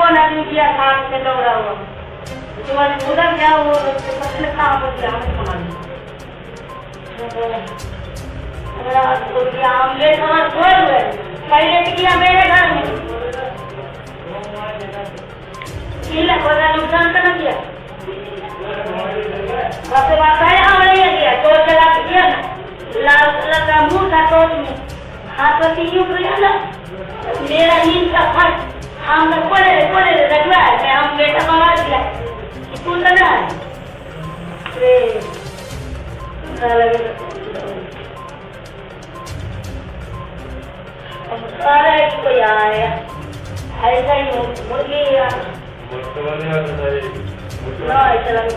कौन आदमी किया था से दौड़ा हुआ तो आज उधर गया वो फसल कहाँ पर गया हमें समझ नहीं आमलेट हमारे घर में पहले तो किया मेरे घर में नुकसान तो न किया सबसे बात है हमने ये किया चोर चला के किया ना लाल कलर का मुंह था चोर में हाथ में यूं किया ना मेरा नींद का फर्क हम लोग पड़े लगवा है मैं हम बेटा मंगा दिया स्कूल लगा है सारे कोई आया ऐसा ही मुर्गी ना ऐसा लगे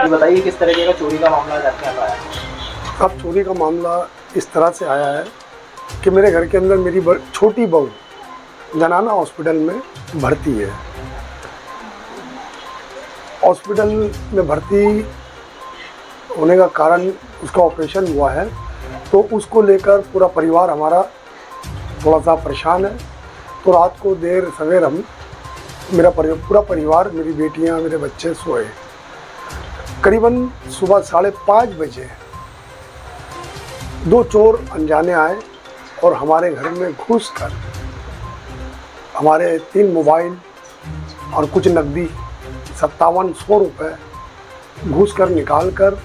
बताइए किस तरीके का चोरी का मामला आपके यहाँ आया? अब चोरी का मामला इस तरह से आया है कि मेरे घर के अंदर मेरी छोटी बहू जनाना हॉस्पिटल में भर्ती है। हॉस्पिटल में भर्ती होने का कारण उसका ऑपरेशन हुआ है, तो उसको लेकर पूरा परिवार हमारा थोड़ा सा परेशान है। तो रात को देर सवेर हम मेरा पूरा परिवार, मेरी बेटियां, मेरे बच्चे सोए। करीबन सुबह 5:30 बजे 2 चोर अनजाने आए और हमारे घर में घुसकर हमारे 3 मोबाइल और कुछ नकदी 5700 रुपये घुसकर निकाल कर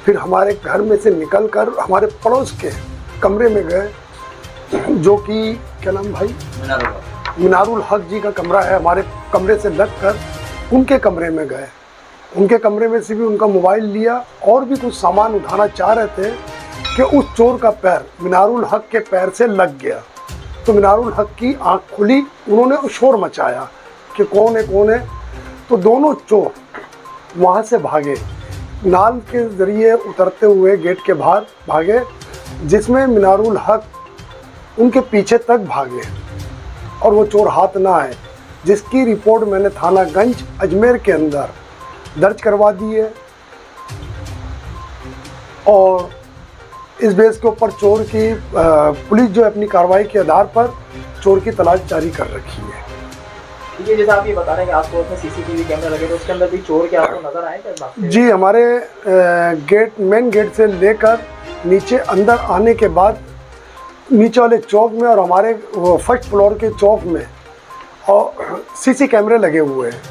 फिर हमारे घर में से निकलकर हमारे पड़ोस के कमरे में गए, जो कि क्या नाम भाई, मिनारुल हक जी का कमरा है। हमारे कमरे से लगकर उनके कमरे में गए। उनके कमरे में से भी उनका मोबाइल लिया और भी कुछ सामान उठाना चाह रहे थे कि उस चोर का पैर मिनारुल हक के पैर से लग गया। तो मिनारुल हक की आंख खुली, उन्होंने शोर मचाया कि कौन है कौन है। तो दोनों चोर वहाँ से भागे, नाल के ज़रिए उतरते हुए गेट के बाहर भागे, जिसमें मिनारुल हक उनके पीछे तक भागे और वो चोर हाथ ना आए, जिसकी रिपोर्ट मैंने थाना गंज अजमेर के अंदर दर्ज करवा दी है। और इस बेस के ऊपर चोर की पुलिस जो अपनी कार्रवाई के आधार पर चोर की तलाश जारी कर रखी है। ये जैसा आप ये बता रहे हैं कि आसपास में सीसीटीवी कैमरा लगे, तो उसके अंदर भी चोर क्या आपको नजर आए क्या? जी, हमारे मेन गेट से लेकर नीचे अंदर आने के बाद नीचे वाले चौक में और हमारे फर्स्ट फ्लोर के चौक में और सीसी कैमरे लगे हुए हैं,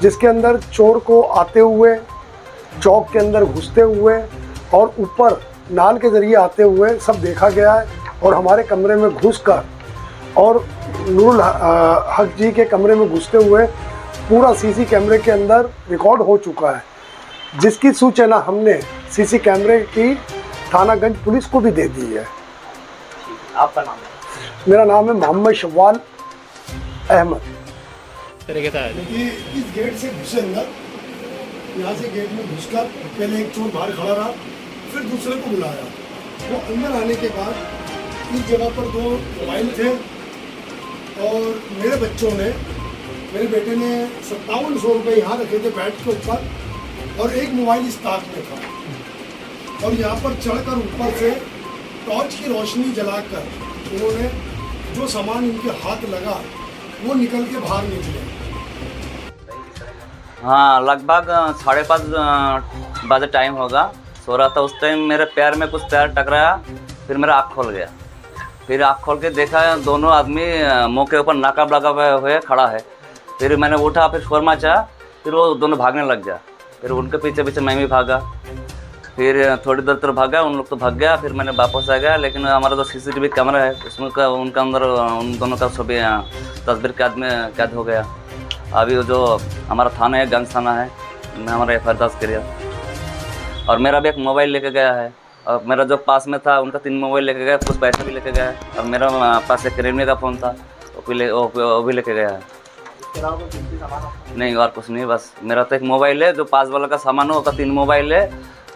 जिसके अंदर चोर को आते हुए, चौक के अंदर घुसते हुए और ऊपर नाल के ज़रिए आते हुए सब देखा गया है। और हमारे कमरे में घुसकर और नूरुल हक जी के कमरे में घुसते हुए पूरा सीसी कैमरे के अंदर रिकॉर्ड हो चुका है, जिसकी सूचना हमने सीसी कैमरे की थानागंज पुलिस को भी दे दी है। आपका नाम है? मेरा नाम है मोहम्मद शवाल अहमद। तरीके से आया था? कि इस गेट से घुसे अंदर, यहाँ से गेट में घुसकर पहले एक चोर बाहर खड़ा रहा, फिर दूसरे को बुलाया। वो अंदर आने के बाद इस जगह पर 2 मोबाइल थे और मेरे बच्चों ने, मेरे बेटे ने 5700 रुपये यहाँ रखे थे बेड के ऊपर और एक मोबाइल इस ताक में था। और यहाँ पर चढ़कर ऊपर से टॉर्च की रोशनी जलाकर उन्होंने जो सामान इनके हाथ लगा वो निकल के बाहर निकले। हाँ, लगभग 5:30 बजे टाइम होगा, सो रहा था। उस टाइम मेरे पैर में कुछ पैर टकराया, फिर मेरा आँख खोल गया। फिर आँख खोल के देखा दोनों आदमी मुँह के ऊपर नकाब लगा हुए खड़ा है। फिर मैंने उठा, फिर शोर मचा, फिर वो दोनों भागने लग गया। फिर उनके पीछे पीछे मैं भी भागा। फिर थोड़ी देर तक भागा, उन लोग तो भाग गया। फिर मैंने वापस आ गया, लेकिन हमारा जो CCTV कैमरा है उसमें उनका अंदर उन दोनों का छवि तस्वीर कैद हो गया। अभी वो जो हमारा थाना है, गंज थाना है, मैं हमारा FIR दर्ज किया। और मेरा भी एक मोबाइल लेके गया है, और मेरा जो पास में था उनका 3 मोबाइल लेके गया, कुछ पैसे भी लेके गया। और मेरा पास एक रेडमी का फ़ोन था, वो भी लेके गया है। इसके अलावा कोई कीमती सामान हो? नहीं, और कुछ नहीं, बस मेरा तो एक मोबाइल है, जो पास वाला का सामान हो, उसका 3 मोबाइल है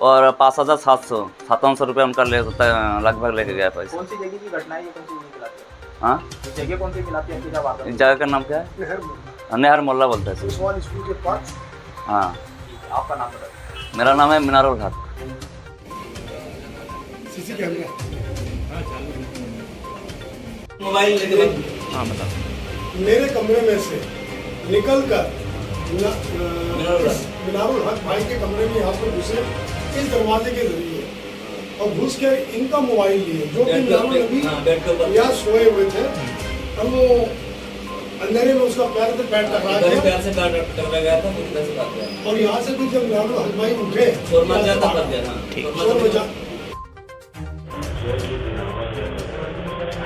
और 5,700 रुपये उनका लगभग लेके गया पैसा। कौन सी जगह की घटना है, ये कौन सी जगह खिलाती है? हाँ, जगह कौन सी खिलाती है आपकी जब आता इस जगह का नाम क्या है? नहर नेहर मोहल्ला बोलते हैं। उस्मान स्कूल के पास। हाँ, आपका नाम बताइए। मेरा नाम है मीनारुल हक। CC कैमरा मोबाइल हाँ बताओ। मेरे कमरे में से निकलकर मिनारुल हक भाई के कमरे में यहाँ पर घुसे इस दरवाजे के जरिए और घुस के इनका मोबाइल लिए, जो कि मिनारुल नबी यहाँ सोए हुए थे। और वो अंधेरे में उसका पैर से पैर टकरा गया और यहाँ से भी जब मिनारुल हक भाई उठे शोर मचा।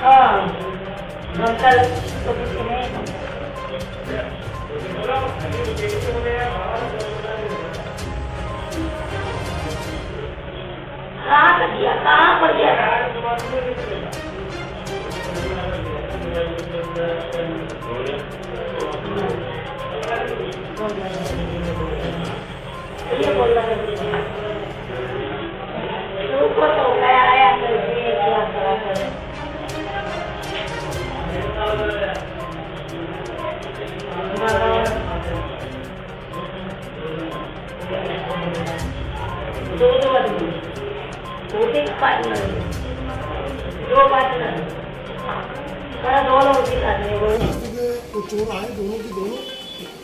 हाँ, अंकल तो कुछ नहीं। कहाँ पर गया? ये बोल रहा है ऊपर तो आया क्या करा दो आदमी, एक पार्टनर, 2 पार्टनर, बड़ा 2 लोग दिखाते हैं। रास्ते में वो चोर आए, दोनों के दोनों,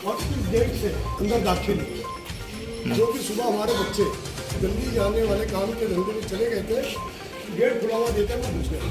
और इस गेट से अंदर दाखिल हुए, जो कि सुबह हमारे बच्चे जल्दी जाने वाले काम के धंधे में चले गए थे, गेट खुला हुआ देकर वो घुस गए।